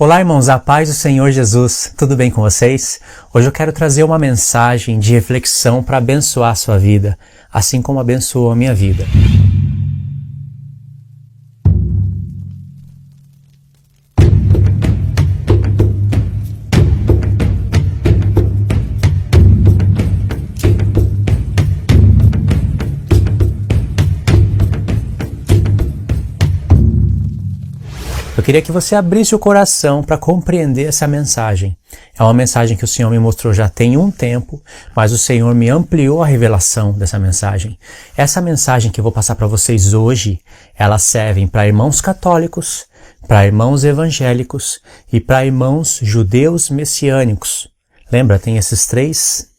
Olá, irmãos, a paz do Senhor Jesus, tudo bem com vocês? Hoje eu quero trazer uma mensagem de reflexão para abençoar a sua vida, assim como abençoou a minha vida. Eu queria que você abrisse o coração para compreender essa mensagem. É uma mensagem que o Senhor me mostrou já tem um tempo, mas o Senhor me ampliou a revelação dessa mensagem. Essa mensagem que eu vou passar para vocês hoje, ela serve para irmãos católicos, para irmãos evangélicos e para irmãos judeus messiânicos. Lembra, tem esses três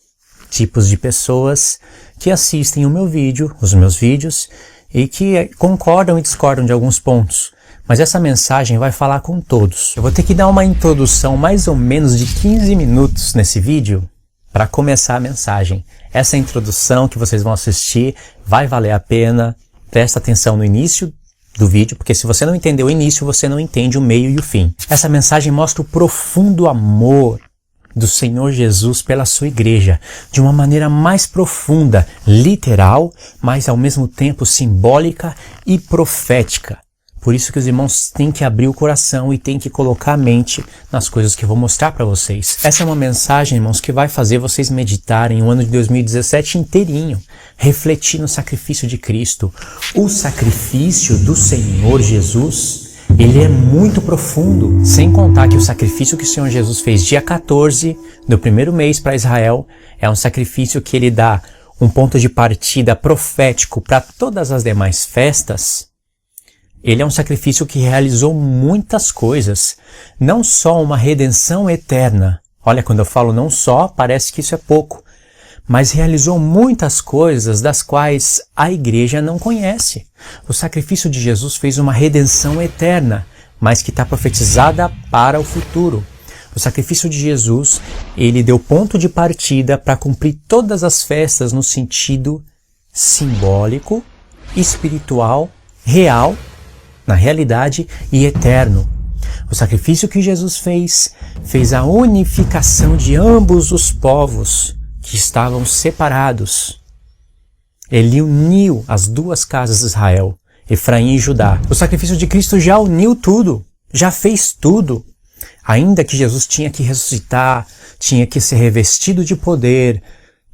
tipos de pessoas que assistem os meus vídeos, e que concordam e discordam de alguns pontos. Mas essa mensagem vai falar com todos. Eu vou ter que dar uma introdução mais ou menos de 15 minutos nesse vídeo para começar a mensagem. Essa introdução que vocês vão assistir vai valer a pena. Presta atenção no início do vídeo, porque se você não entender o início, você não entende o meio e o fim. Essa mensagem mostra o profundo amor do Senhor Jesus pela sua igreja, de uma maneira mais profunda, literal, mas ao mesmo tempo simbólica e profética. Por isso que os irmãos têm que abrir o coração e têm que colocar a mente nas coisas que eu vou mostrar para vocês. Essa é uma mensagem, irmãos, que vai fazer vocês meditarem o ano de 2017 inteirinho, refletir no sacrifício de Cristo. O sacrifício do Senhor Jesus, ele é muito profundo, sem contar que o sacrifício que o Senhor Jesus fez dia 14 do primeiro mês para Israel é um sacrifício que ele dá um ponto de partida profético para todas as demais festas. Ele é um sacrifício que realizou muitas coisas, não só uma redenção eterna. Olha, quando eu falo não só, parece que isso é pouco, mas realizou muitas coisas das quais a igreja não conhece. O sacrifício de Jesus fez uma redenção eterna, mas que está profetizada para o futuro. O sacrifício de Jesus, ele deu ponto de partida para cumprir todas as festas no sentido simbólico, espiritual, real, na realidade e eterno. O sacrifício que Jesus fez a unificação de ambos os povos que estavam separados. Ele uniu as duas casas de Israel, Efraim e Judá. O sacrifício de Cristo já uniu tudo, já fez tudo. Ainda que Jesus tinha que ressuscitar, tinha que ser revestido de poder,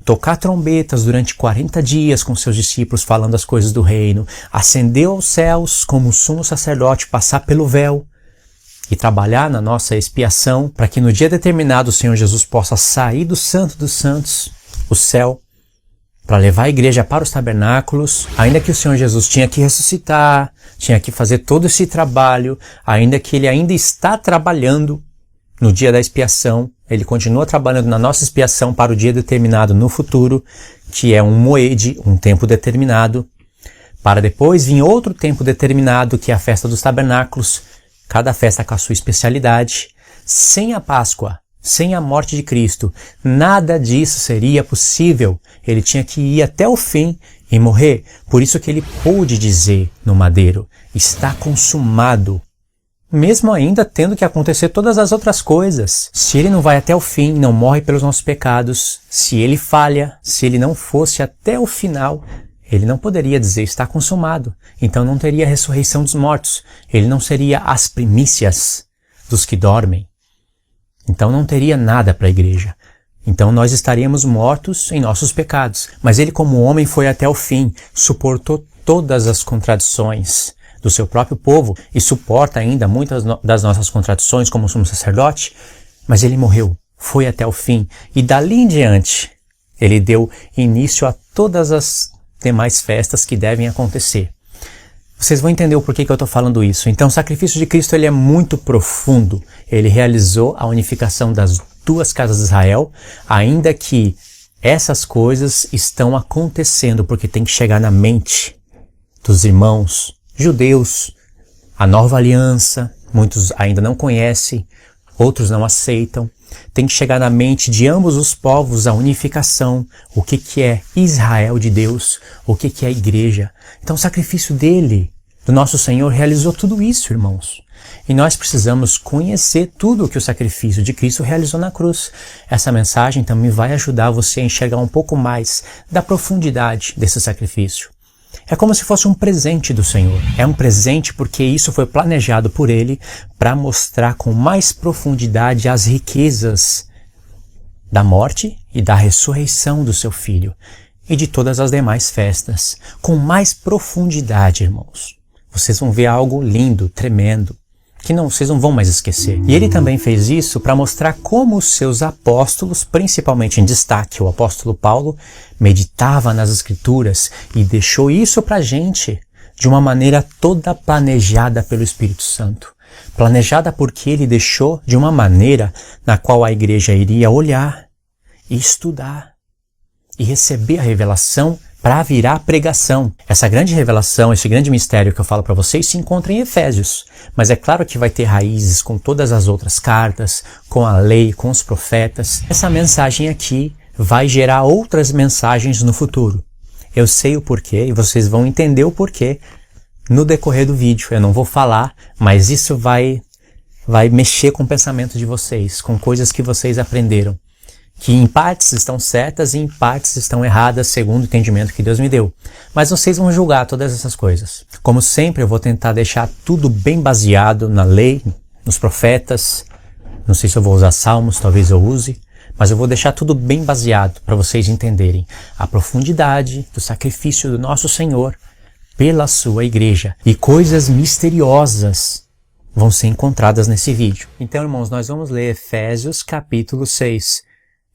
tocar trombetas durante 40 dias com seus discípulos falando as coisas do reino, ascendeu aos céus como sumo sacerdote, passar pelo véu e trabalhar na nossa expiação para que no dia determinado o Senhor Jesus possa sair do Santo dos Santos, o céu, para levar a igreja para os tabernáculos. Ainda que o Senhor Jesus tinha que ressuscitar, tinha que fazer todo esse trabalho, ainda que ele ainda está trabalhando no dia da expiação, ele continua trabalhando na nossa expiação para o dia determinado no futuro, que é um moed, um tempo determinado, para depois vir outro tempo determinado, que é a festa dos tabernáculos, cada festa com a sua especialidade. Sem a Páscoa, sem a morte de Cristo, nada disso seria possível. Ele tinha que ir até o fim e morrer. Por isso que ele pôde dizer no madeiro, está consumado. Mesmo ainda tendo que acontecer todas as outras coisas. Se ele não vai até o fim, não morre pelos nossos pecados, se ele falha, se ele não fosse até o final, ele não poderia dizer está consumado. Então não teria ressurreição dos mortos. Ele não seria as primícias dos que dormem. Então não teria nada para a igreja. Então nós estaríamos mortos em nossos pecados. Mas ele, como homem, foi até o fim, suportou todas as contradições do seu próprio povo e suporta ainda muitas das nossas contradições como sumo sacerdote, mas ele morreu, foi até o fim e dali em diante ele deu início a todas as demais festas que devem acontecer. Vocês vão entender o porquê que eu estou falando isso. Então o sacrifício de Cristo ele é muito profundo. Ele realizou a unificação das duas casas de Israel, ainda que essas coisas estão acontecendo porque tem que chegar na mente dos irmãos judeus, a nova aliança, muitos ainda não conhecem, outros não aceitam. Tem que chegar na mente de ambos os povos a unificação, o que é Israel de Deus, o que é a igreja. Então o sacrifício dele do nosso Senhor realizou tudo isso, irmãos. E nós precisamos conhecer tudo o que o sacrifício de Cristo realizou na cruz. Essa mensagem também vai ajudar você a enxergar um pouco mais da profundidade desse sacrifício. É como se fosse um presente do Senhor. É um presente porque isso foi planejado por Ele para mostrar com mais profundidade as riquezas da morte e da ressurreição do seu Filho e de todas as demais festas. Com mais profundidade, irmãos. Vocês vão ver algo lindo, tremendo, que vocês não vão mais esquecer. E ele também fez isso para mostrar como os seus apóstolos, principalmente em destaque o apóstolo Paulo, meditava nas Escrituras e deixou isso para a gente de uma maneira toda planejada pelo Espírito Santo. Planejada porque ele deixou de uma maneira na qual a igreja iria olhar e estudar e receber a revelação para virar pregação. Essa grande revelação, esse grande mistério que eu falo para vocês se encontra em Efésios. Mas é claro que vai ter raízes com todas as outras cartas, com a lei, com os profetas. Essa mensagem aqui vai gerar outras mensagens no futuro. Eu sei o porquê e vocês vão entender o porquê no decorrer do vídeo. Eu não vou falar, mas isso vai mexer com o pensamento de vocês, com coisas que vocês aprenderam, que em partes estão certas e em partes estão erradas, segundo o entendimento que Deus me deu. Mas vocês vão julgar todas essas coisas. Como sempre, eu vou tentar deixar tudo bem baseado na lei, nos profetas. Não sei se eu vou usar salmos, talvez eu use, mas eu vou deixar tudo bem baseado para vocês entenderem a profundidade do sacrifício do nosso Senhor pela sua igreja. E coisas misteriosas vão ser encontradas nesse vídeo. Então, irmãos, nós vamos ler Efésios capítulo 6.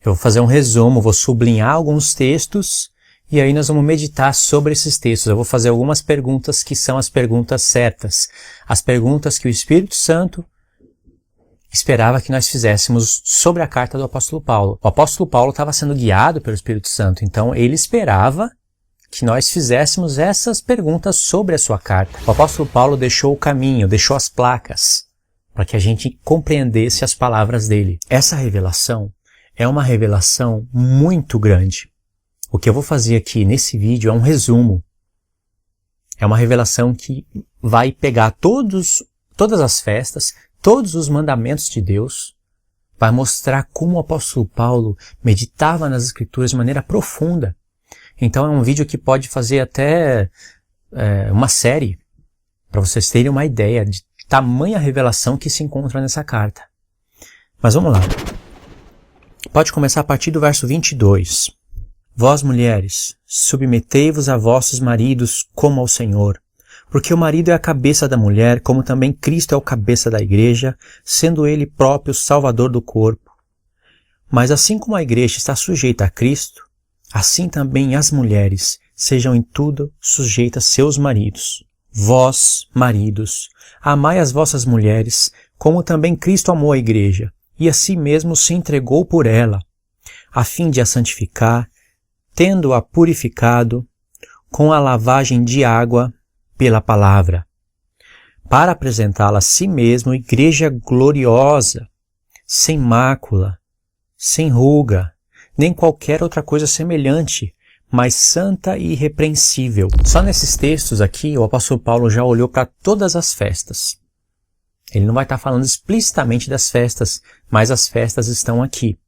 Eu vou fazer um resumo, vou sublinhar alguns textos e aí nós vamos meditar sobre esses textos. Eu vou fazer algumas perguntas que são as perguntas certas. As perguntas que o Espírito Santo esperava que nós fizéssemos sobre a carta do apóstolo Paulo. O apóstolo Paulo estava sendo guiado pelo Espírito Santo, então ele esperava que nós fizéssemos essas perguntas sobre a sua carta. O apóstolo Paulo deixou o caminho, deixou as placas, para que a gente compreendesse as palavras dele. Essa revelação é uma revelação muito grande. O que eu vou fazer aqui nesse vídeo é um resumo. É uma revelação que vai pegar todas as festas, todos os mandamentos de Deus, vai mostrar como o apóstolo Paulo meditava nas Escrituras de maneira profunda. Então é um vídeo que pode fazer até uma série, para vocês terem uma ideia de tamanha revelação que se encontra nessa carta. Mas vamos lá. Pode começar a partir do verso 22. Vós, mulheres, submetei-vos a vossos maridos como ao Senhor, porque o marido é a cabeça da mulher, como também Cristo é o cabeça da igreja, sendo ele próprio salvador do corpo. Mas assim como a igreja está sujeita a Cristo, assim também as mulheres sejam em tudo sujeitas a seus maridos. Vós, maridos, amai as vossas mulheres, como também Cristo amou a igreja, e a si mesmo se entregou por ela, a fim de a santificar, tendo-a purificado com a lavagem de água pela palavra, para apresentá-la a si mesmo igreja gloriosa, sem mácula, sem ruga, nem qualquer outra coisa semelhante, mas santa e irrepreensível. Só nesses textos aqui, o apóstolo Paulo já olhou para todas as festas. Ele não vai estar falando explicitamente das festas, mas as festas estão aqui.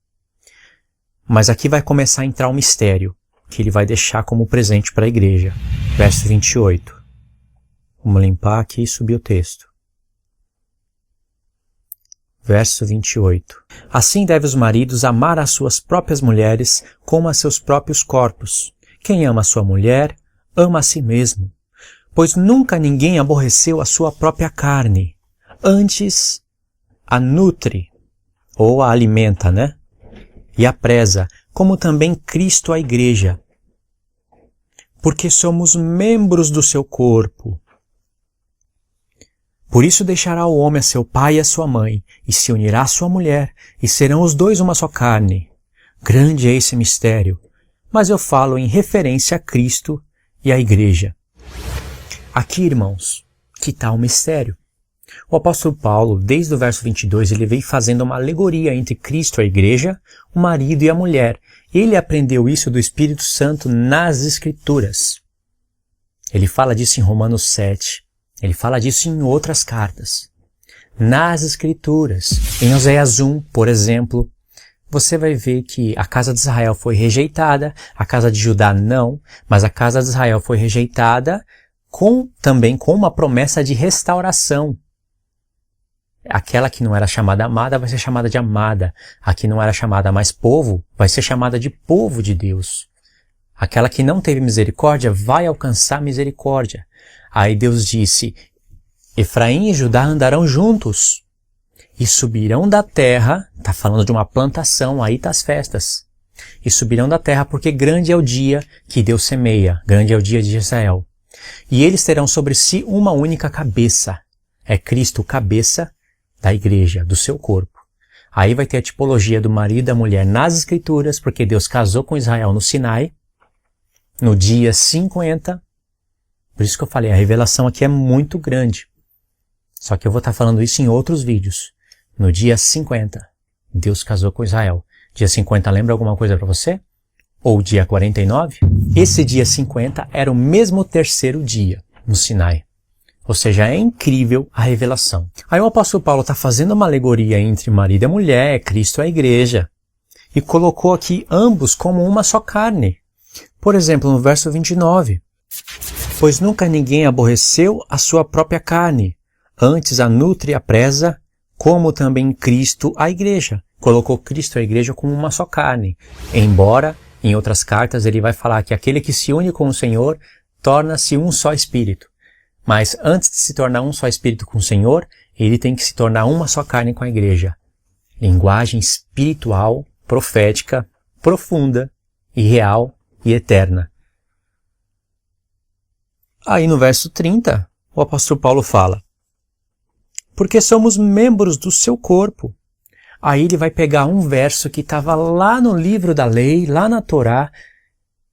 Mas aqui vai começar a entrar um mistério, que ele vai deixar como presente para a igreja. Verso 28. Vamos limpar aqui e subir o texto. Verso 28. Assim devem os maridos amar as suas próprias mulheres como a seus próprios corpos. Quem ama a sua mulher, ama a si mesmo. Pois nunca ninguém aborreceu a sua própria carne. Antes a nutre, ou a alimenta, né? E a preza, como também Cristo a igreja. Porque somos membros do seu corpo. Por isso deixará o homem a seu pai e a sua mãe, e se unirá à sua mulher, e serão os dois uma só carne. Grande é esse mistério, mas eu falo em referência a Cristo e à igreja. Aqui, irmãos, que está o mistério. O apóstolo Paulo, desde o verso 22, ele vem fazendo uma alegoria entre Cristo e a igreja, o marido e a mulher. Ele aprendeu isso do Espírito Santo nas Escrituras. Ele fala disso em Romanos 7. Ele fala disso em outras cartas. Nas Escrituras, em Oséias 1, por exemplo, você vai ver que a casa de Israel foi rejeitada, a casa de Judá não, mas a casa de Israel foi rejeitada também com uma promessa de restauração. Aquela que não era chamada amada vai ser chamada de amada. A que não era chamada mais povo vai ser chamada de povo de Deus. Aquela que não teve misericórdia vai alcançar misericórdia. Aí Deus disse, Efraim e Judá andarão juntos e subirão da terra, está falando de uma plantação, aí tá as festas, e subirão da terra porque grande é o dia que Deus semeia, grande é o dia de Israel. E eles terão sobre si uma única cabeça, é Cristo cabeça da igreja, do seu corpo. Aí vai ter a tipologia do marido e da mulher nas Escrituras, porque Deus casou com Israel no Sinai, no dia 50, por isso que eu falei, a revelação aqui é muito grande. Só que eu vou estar falando isso em outros vídeos. No dia 50, Deus casou com Israel. Dia 50 lembra alguma coisa para você? Ou dia 49? Esse dia 50 era o mesmo terceiro dia no Sinai. Ou seja, é incrível a revelação. Aí o apóstolo Paulo está fazendo uma alegoria entre marido e mulher, Cristo e a igreja. E colocou aqui ambos como uma só carne. Por exemplo, no verso 29. Pois nunca ninguém aborreceu a sua própria carne. Antes a nutre e a preza, como também Cristo a igreja. Colocou Cristo a igreja como uma só carne. Embora, em outras cartas, ele vai falar que aquele que se une com o Senhor torna-se um só espírito. Mas antes de se tornar um só espírito com o Senhor, ele tem que se tornar uma só carne com a igreja. Linguagem espiritual, profética, profunda, e real e eterna. Aí no verso 30, o apóstolo Paulo fala, porque somos membros do seu corpo. Aí ele vai pegar um verso que estava lá no livro da lei, lá na Torá,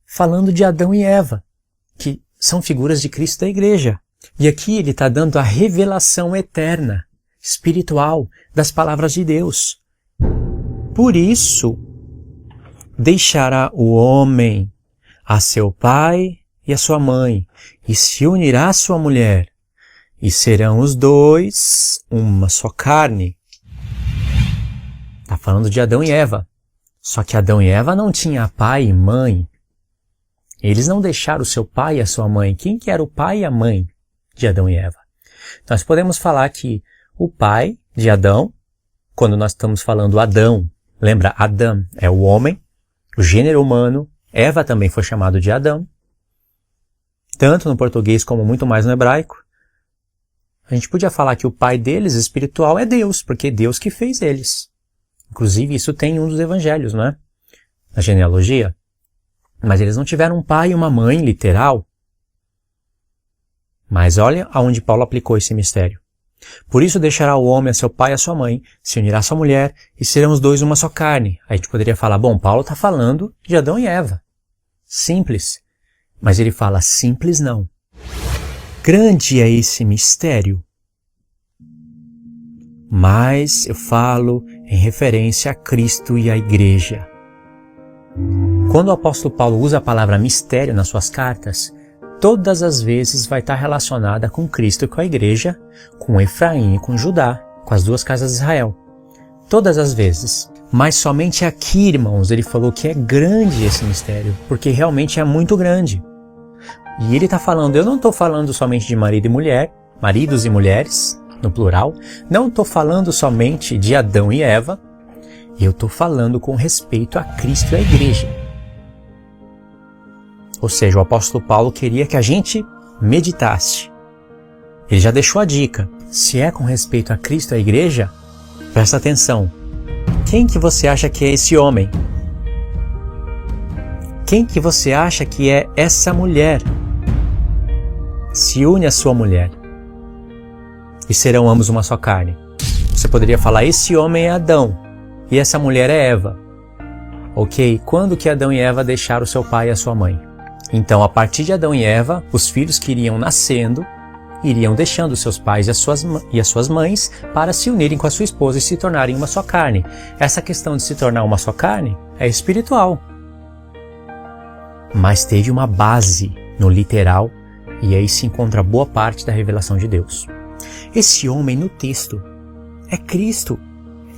falando de Adão e Eva, que são figuras de Cristo da igreja. E aqui ele está dando a revelação eterna, espiritual, das palavras de Deus. Por isso, deixará o homem a seu pai e a sua mãe, e se unirá à sua mulher, e serão os dois uma só carne. Está falando de Adão e Eva. Só que Adão e Eva não tinham pai e mãe. Eles não deixaram o seu pai e a sua mãe. Quem que era o pai e a mãe de Adão e Eva? Nós podemos falar que o pai de Adão, quando nós estamos falando Adão, lembra, Adão é o homem, o gênero humano, Eva também foi chamado de Adão, tanto no português como muito mais no hebraico. A gente podia falar que o pai deles, espiritual, é Deus, porque é Deus que fez eles. Inclusive, isso tem em um dos evangelhos, não é? Na genealogia. Mas eles não tiveram um pai e uma mãe, literal. Mas olha aonde Paulo aplicou esse mistério. Por isso deixará o homem a seu pai e a sua mãe, se unirá à sua mulher, e serão os dois uma só carne. Aí a gente poderia falar, bom, Paulo está falando de Adão e Eva. Simples. Mas ele fala, simples não. Grande é esse mistério. Mas eu falo em referência a Cristo e à igreja. Quando o apóstolo Paulo usa a palavra mistério nas suas cartas, todas as vezes vai estar relacionada com Cristo e com a igreja, com Efraim e com Judá, com as duas casas de Israel. Todas as vezes. Mas somente aqui, irmãos, ele falou que é grande esse mistério, porque realmente é muito grande. E ele está falando, eu não estou falando somente de marido e mulher, maridos e mulheres, no plural, não estou falando somente de Adão e Eva, eu estou falando com respeito a Cristo e a igreja. Ou seja, o apóstolo Paulo queria que a gente meditasse. Ele já deixou a dica. Se é com respeito a Cristo e a igreja, presta atenção. Quem que você acha que é esse homem? Quem que você acha que é essa mulher? Se une à sua mulher. E serão ambos uma só carne. Você poderia falar, esse homem é Adão e essa mulher é Eva. Ok, quando que Adão e Eva deixaram seu pai e a sua mãe? Então, a partir de Adão e Eva, os filhos que iriam nascendo, iriam deixando seus pais e as suas mães para se unirem com a sua esposa e se tornarem uma só carne. Essa questão de se tornar uma só carne é espiritual. Mas teve uma base no literal E aí se encontra boa parte da revelação de Deus. Esse homem no texto é Cristo.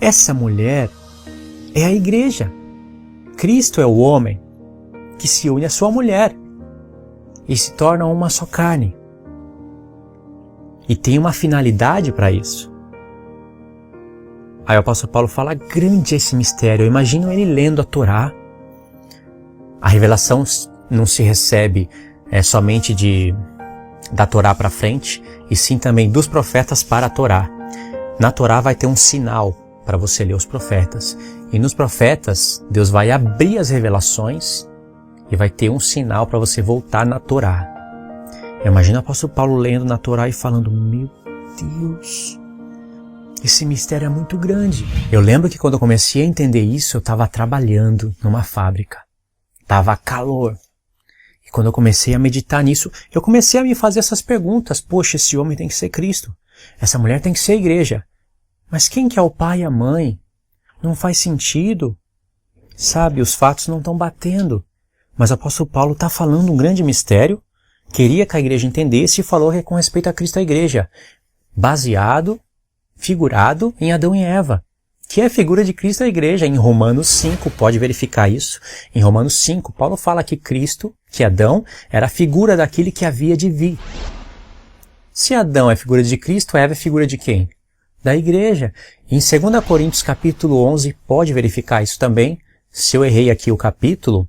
Essa mulher é a igreja. Cristo é o homem que se une à sua mulher e se torna uma só carne. E tem uma finalidade para isso. Aí o apóstolo Paulo fala, grande esse mistério. Eu imagino ele lendo a Torá. A revelação não se recebe somente da Torá para frente, e sim também dos profetas para a Torá. Na Torá vai ter um sinal para você ler os profetas. E nos profetas, Deus vai abrir as revelações e vai ter um sinal para você voltar na Torá. Imagina o apóstolo Paulo lendo na Torá e falando, meu Deus, esse mistério é muito grande. Eu lembro que quando eu comecei a entender isso, eu estava trabalhando numa fábrica. Estava calor. E quando eu comecei a meditar nisso, eu comecei a me fazer essas perguntas. Poxa, esse homem tem que ser Cristo. Essa mulher tem que ser a igreja. Mas quem que é o pai e a mãe? Não faz sentido. Sabe, os fatos não estão batendo. Mas o apóstolo Paulo está falando um grande mistério. Queria que a igreja entendesse e falou que é com respeito a Cristo e a igreja. Baseado, figurado em Adão e Eva. Que é a figura de Cristo e a igreja. Em Romanos 5, pode verificar isso. Em Romanos 5, Paulo fala que Cristo, que Adão, era a figura daquele que havia de vir. Se Adão é figura de Cristo, Eva é figura de quem? Da igreja. Em 2 Coríntios capítulo 11, pode verificar isso também. Se eu errei aqui o capítulo,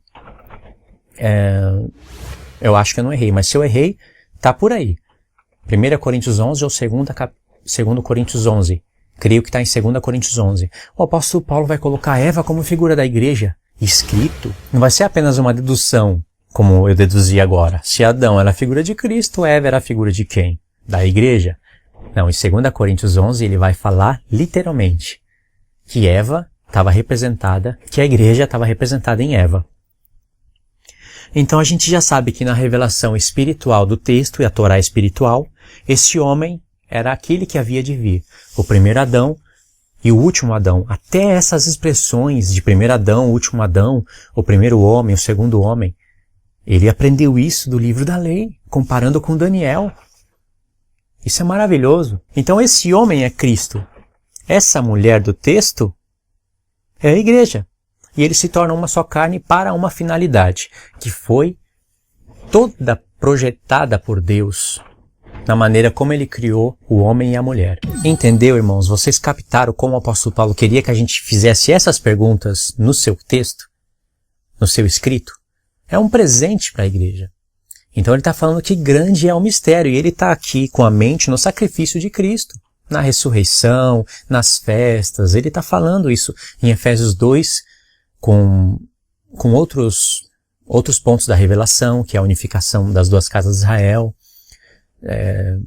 eu acho que eu não errei, mas se eu errei, tá por aí. 1 Coríntios 11 ou 2 Coríntios 11. Creio que está em 2 Coríntios 11. O apóstolo Paulo vai colocar Eva como figura da igreja. Escrito. Não vai ser apenas uma dedução, como eu deduzi agora. Se Adão era a figura de Cristo, Eva era a figura de quem? Da igreja. Não, em 2 Coríntios 11 ele vai falar literalmente que Eva estava representada, que a igreja estava representada em Eva. Então a gente já sabe que na revelação espiritual do texto e a Torá espiritual, esse homem era aquele que havia de vir, o primeiro Adão e o último Adão. Até essas expressões de primeiro Adão, último Adão, o primeiro homem, o segundo homem, ele aprendeu isso do livro da lei, comparando com Daniel. Isso é maravilhoso. Então esse homem é Cristo. Essa mulher do texto é a igreja. E eles se tornam uma só carne para uma finalidade, que foi toda projetada por Deus na maneira como ele criou o homem e a mulher. Entendeu, irmãos? Vocês captaram como o apóstolo Paulo queria que a gente fizesse essas perguntas no seu texto, no seu escrito? É um presente para a igreja. Então ele está falando que grande é o mistério, e ele está aqui com a mente no sacrifício de Cristo, na ressurreição, nas festas. Ele está falando isso em Efésios 2, com outros pontos da revelação, que é a unificação das duas casas de Israel,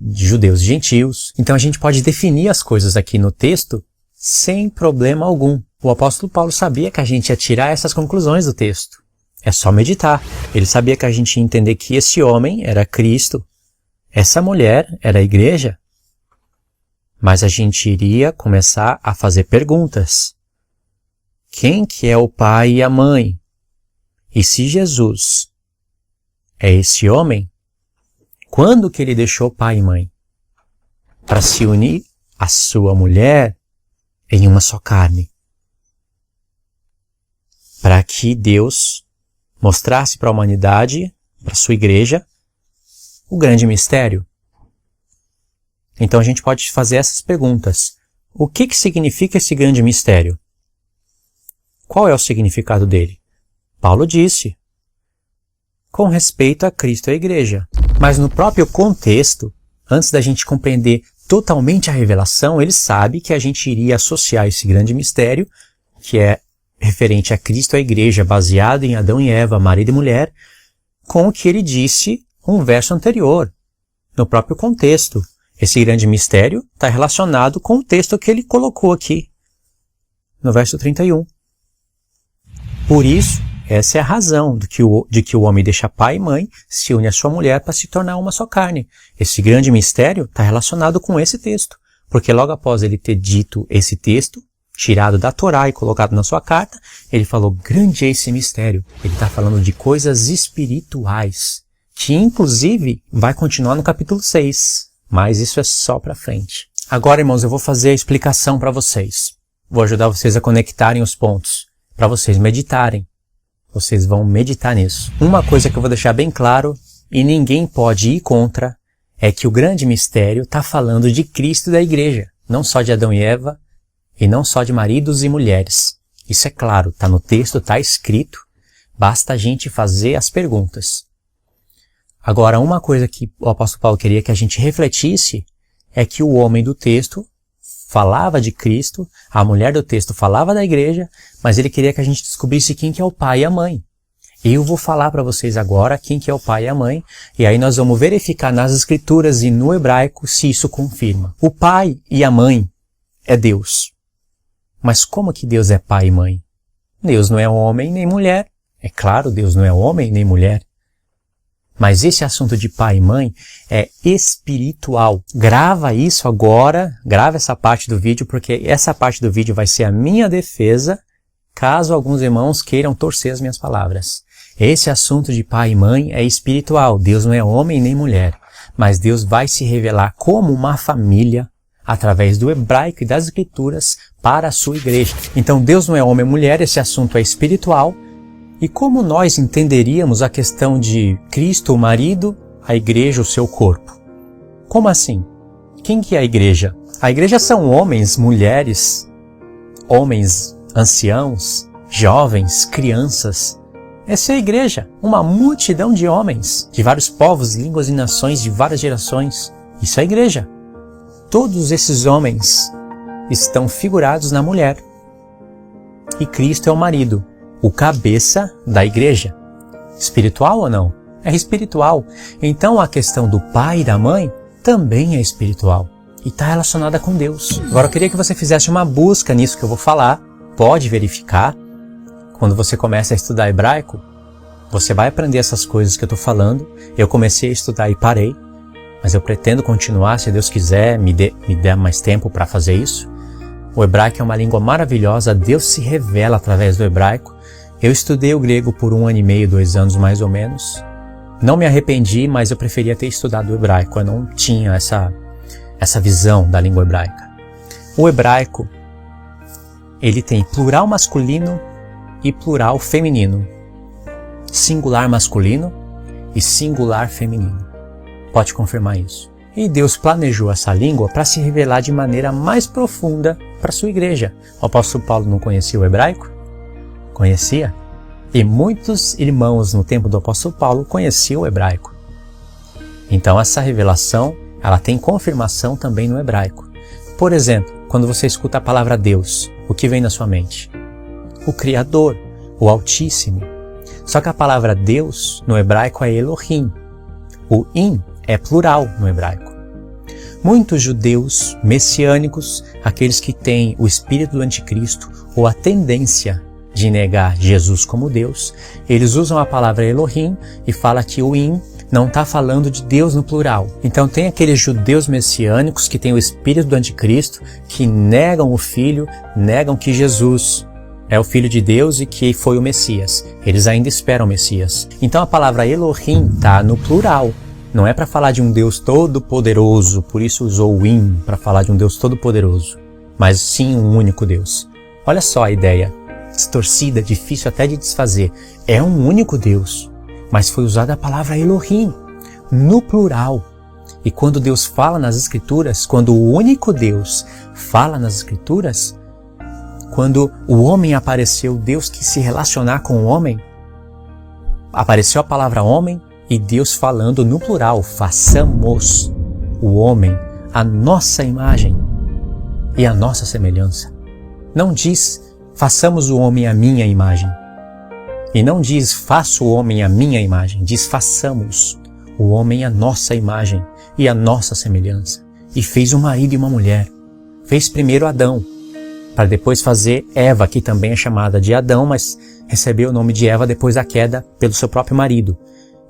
de judeus e gentios. Então a gente pode definir as coisas aqui no texto sem problema algum. O apóstolo Paulo sabia que a gente ia tirar essas conclusões do texto. É só meditar. Ele sabia que a gente ia entender que esse homem era Cristo, essa mulher era a igreja, mas a gente iria começar a fazer perguntas. Quem que é o pai e a mãe? E se Jesus é esse homem, quando que ele deixou pai e mãe? Para se unir à sua mulher em uma só carne. Para que Deus mostrasse para a humanidade, para a sua igreja, o grande mistério. Então a gente pode fazer essas perguntas. O que significa esse grande mistério? Qual é o significado dele? Paulo disse, com respeito a Cristo e a igreja. Mas no próprio contexto, antes da gente compreender totalmente a revelação, ele sabe que a gente iria associar esse grande mistério, que é referente a Cristo e a igreja, baseado em Adão e Eva, marido e mulher, com o que ele disse um verso anterior, no próprio contexto. Esse grande mistério está relacionado com o texto que ele colocou aqui, no verso 31. Por isso, essa é a razão de que o homem deixa pai e mãe, se une à sua mulher para se tornar uma só carne. Esse grande mistério está relacionado com esse texto, porque logo após ele ter dito esse texto, tirado da Torá e colocado na sua carta, ele falou, grande é esse mistério. Ele está falando de coisas espirituais, que inclusive vai continuar no capítulo 6, mas isso é só para frente. Agora, irmãos, eu vou fazer a explicação para vocês. Vou ajudar vocês a conectarem os pontos, para vocês meditarem. Vocês vão meditar nisso. Uma coisa que eu vou deixar bem claro, e ninguém pode ir contra, é que o grande mistério está falando de Cristo e da igreja, não só de Adão e Eva, e não só de maridos e mulheres. Isso é claro, está no texto, está escrito, basta a gente fazer as perguntas. Agora, uma coisa que o apóstolo Paulo queria que a gente refletisse é que o homem do texto falava de Cristo, a mulher do texto falava da igreja, mas ele queria que a gente descobrisse quem que é o pai e a mãe. Eu vou falar para vocês agora quem que é o pai e a mãe, e aí nós vamos verificar nas escrituras e no hebraico se isso confirma. O pai e a mãe é Deus. Mas como que Deus é pai e mãe? Deus não é homem nem mulher. É claro, Deus não é homem nem mulher. Mas esse assunto de pai e mãe é espiritual. Grava isso agora, grava essa parte do vídeo, porque essa parte do vídeo vai ser a minha defesa, caso alguns irmãos queiram torcer as minhas palavras. Esse assunto de pai e mãe é espiritual. Deus não é homem nem mulher, mas Deus vai se revelar como uma família através do hebraico e das escrituras para a sua igreja. Então Deus não é homem e mulher, esse assunto é espiritual. E como nós entenderíamos a questão de Cristo, o marido, a igreja, o seu corpo? Como assim? Quem que é a igreja? A igreja são homens, mulheres, homens, anciãos, jovens, crianças. Essa é a igreja, uma multidão de homens, de vários povos, línguas e nações, de várias gerações. Isso é a igreja. Todos esses homens estão figurados na mulher. E Cristo é o marido, o cabeça da igreja. Espiritual ou não? É espiritual. Então a questão do pai e da mãe também é espiritual. E está relacionada com Deus. Agora eu queria que você fizesse uma busca nisso que eu vou falar. Pode verificar. Quando você começa a estudar hebraico, você vai aprender essas coisas que eu estou falando. Eu comecei a estudar e parei. Mas eu pretendo continuar, se Deus quiser, me der mais tempo para fazer isso. O hebraico é uma língua maravilhosa. Deus se revela através do hebraico. Eu estudei o grego por 1 ano e meio, 2 anos mais ou menos. Não me arrependi, mas eu preferia ter estudado o hebraico. Eu não tinha essa visão da língua hebraica. O hebraico, ele tem plural masculino e plural feminino. Singular masculino e singular feminino. Pode confirmar isso. E Deus planejou essa língua para se revelar de maneira mais profunda para a sua igreja. O apóstolo Paulo não conhecia o hebraico? Conhecia? E muitos irmãos no tempo do apóstolo Paulo conheciam o hebraico. Então essa revelação, ela tem confirmação também no hebraico. Por exemplo, quando você escuta a palavra Deus, o que vem na sua mente? O Criador, o Altíssimo. Só que a palavra Deus no hebraico é Elohim. O im é plural no hebraico. Muitos judeus messiânicos, aqueles que têm o espírito do anticristo ou a tendência de negar Jesus como Deus, eles usam a palavra Elohim e fala que o im não está falando de Deus no plural. Então tem aqueles judeus messiânicos que têm o espírito do anticristo, que negam o Filho, negam que Jesus é o Filho de Deus e que foi o Messias. Eles ainda esperam o Messias. Então a palavra Elohim está no plural. Não é para falar de um Deus todo-poderoso, por isso usou o im para falar de um Deus todo-poderoso, mas sim um único Deus. Olha só a ideia. Distorcida, difícil até de desfazer. É um único Deus, mas foi usada a palavra Elohim, no plural. E quando Deus fala nas Escrituras, quando o único Deus fala nas Escrituras, quando o homem apareceu, Deus quis se relacionar com o homem, apareceu a palavra homem e Deus falando no plural, façamos o homem a nossa imagem e a nossa semelhança. Não diz façamos o homem à minha imagem. E não diz faça o homem à minha imagem, diz façamos o homem à nossa imagem e à nossa semelhança. E fez um marido e uma mulher. Fez primeiro Adão, para depois fazer Eva, que também é chamada de Adão, mas recebeu o nome de Eva depois da queda pelo seu próprio marido.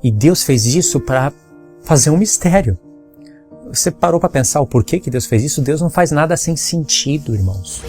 E Deus fez isso para fazer um mistério. Você parou para pensar o porquê que Deus fez isso? Deus não faz nada sem sentido, irmãos.